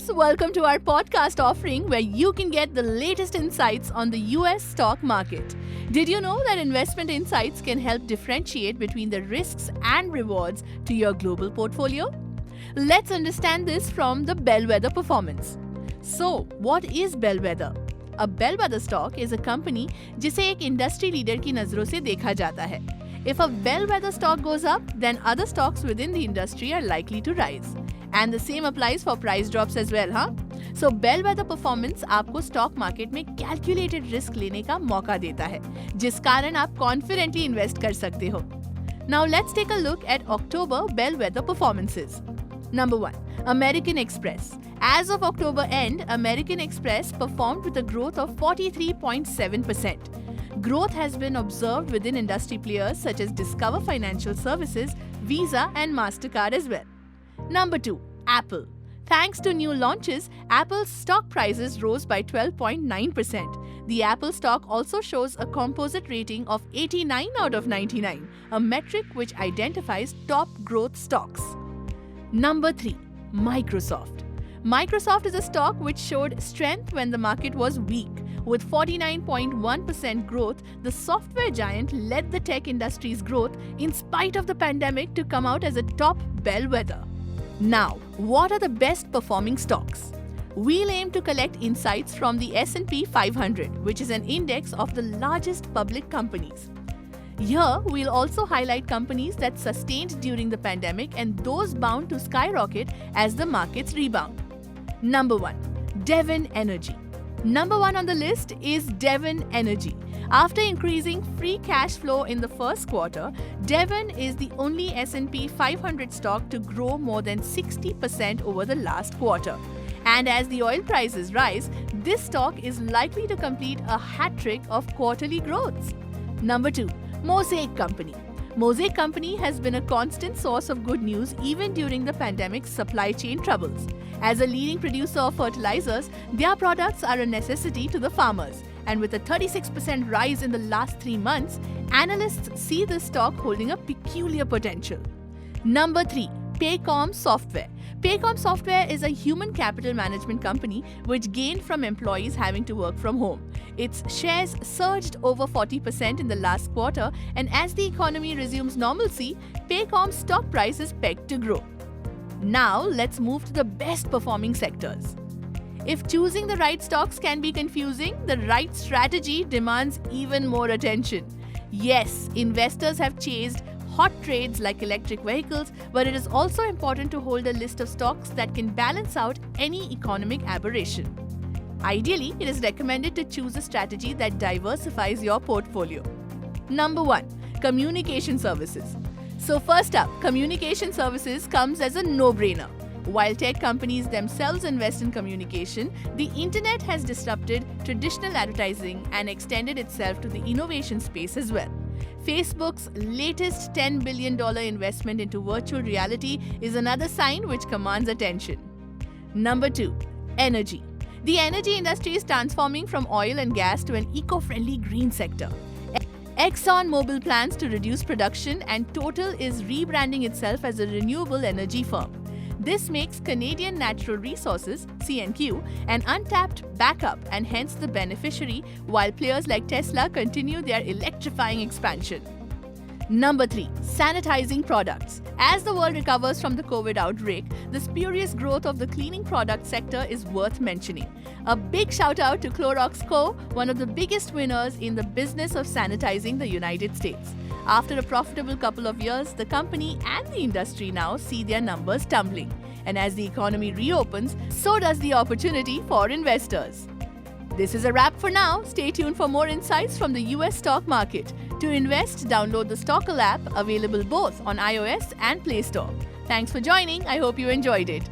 listeners, welcome to our podcast offering where you can get the latest insights on the US stock market. Did you know that investment insights can help differentiate between the risks and rewards to your global portfolio? Let's understand this from the bellwether performance. So, what is bellwether? A bellwether stock is a company जिसे एक industry leader की नजरों से देखा जाता है. If a bellwether stock goes up, then other stocks within the industry are likely to rise. And the same applies for price drops as well, huh? So bellwether performance आपको stock market में calculated risk लेने का मौका देता है, जिस कारण आप confidently invest कर सकते हो. Now let's take a look at October bellwether performances. Number 1. American Express. As of October end, American Express performed with a growth of 43.7%. Growth has been observed within industry players such as Discover Financial Services, Visa and MasterCard as well. Number 2. Apple. Thanks to new launches, Apple's stock prices rose by 12.9%. The Apple stock also shows a composite rating of 89 out of 99, a metric which identifies top growth stocks. Number 3. Microsoft. Microsoft is a stock which showed strength when the market was weak. With 49.1% growth, the software giant led the tech industry's growth in spite of the pandemic to come out as a top bellwether. Now, what are the best performing stocks? We'll aim to collect insights from the S&P 500, which is an index of the largest public companies. Here, we'll also highlight companies that sustained during the pandemic and those bound to skyrocket as the markets rebound. Number 1. Devon Energy. Number 1 on the list is Devon Energy. After increasing free cash flow in the first quarter, Devon is the only S&P 500 stock to grow more than 60% over the last quarter. And as the oil prices rise, this stock is likely to complete a hat trick of quarterly growths. Number 2. Mosaic Company. Mosaic Company has been a constant source of good news even during the pandemic's supply chain troubles. As a leading producer of fertilizers, their products are a necessity to the farmers. And with a 36% rise in the last 3 months, analysts see this stock holding a peculiar potential. Number 3. Paycom Software. Paycom Software is a human capital management company which gained from employees having to work from home. Its shares surged over 40% in the last quarter, and as the economy resumes normalcy, Paycom's stock price is pegged to grow. Now, let's move to the best performing sectors. If choosing the right stocks can be confusing, the right strategy demands even more attention. Yes, investors have chased hot trades like electric vehicles, but it is also important to hold a list of stocks that can balance out any economic aberration. Ideally, it is recommended to choose a strategy that diversifies your portfolio. Number 1. Communication Services. So first up, communication services comes as a no-brainer. While tech companies themselves invest in communication, the internet has disrupted traditional advertising and extended itself to the innovation space as well. Facebook's latest $10 billion investment into virtual reality is another sign which commands attention. Number 2. Energy. The energy industry is transforming from oil and gas to an eco-friendly green sector. ExxonMobil plans to reduce production and Total is rebranding itself as a renewable energy firm. This makes Canadian Natural Resources, CNQ, an untapped backup and hence the beneficiary, while players like Tesla continue their electrifying expansion. Number 3. Sanitizing products. As the world recovers from the COVID outbreak, the spurious growth of the cleaning product sector is worth mentioning. A big shout out to Clorox Co., one of the biggest winners in the business of sanitizing the United States. After a profitable couple of years, the company and the industry now see their numbers tumbling. And as the economy reopens, so does the opportunity for investors. This is a wrap for now. Stay tuned for more insights from the US stock market. To invest, download the Stockle app, available both on iOS and Play Store. Thanks for joining. I hope you enjoyed it.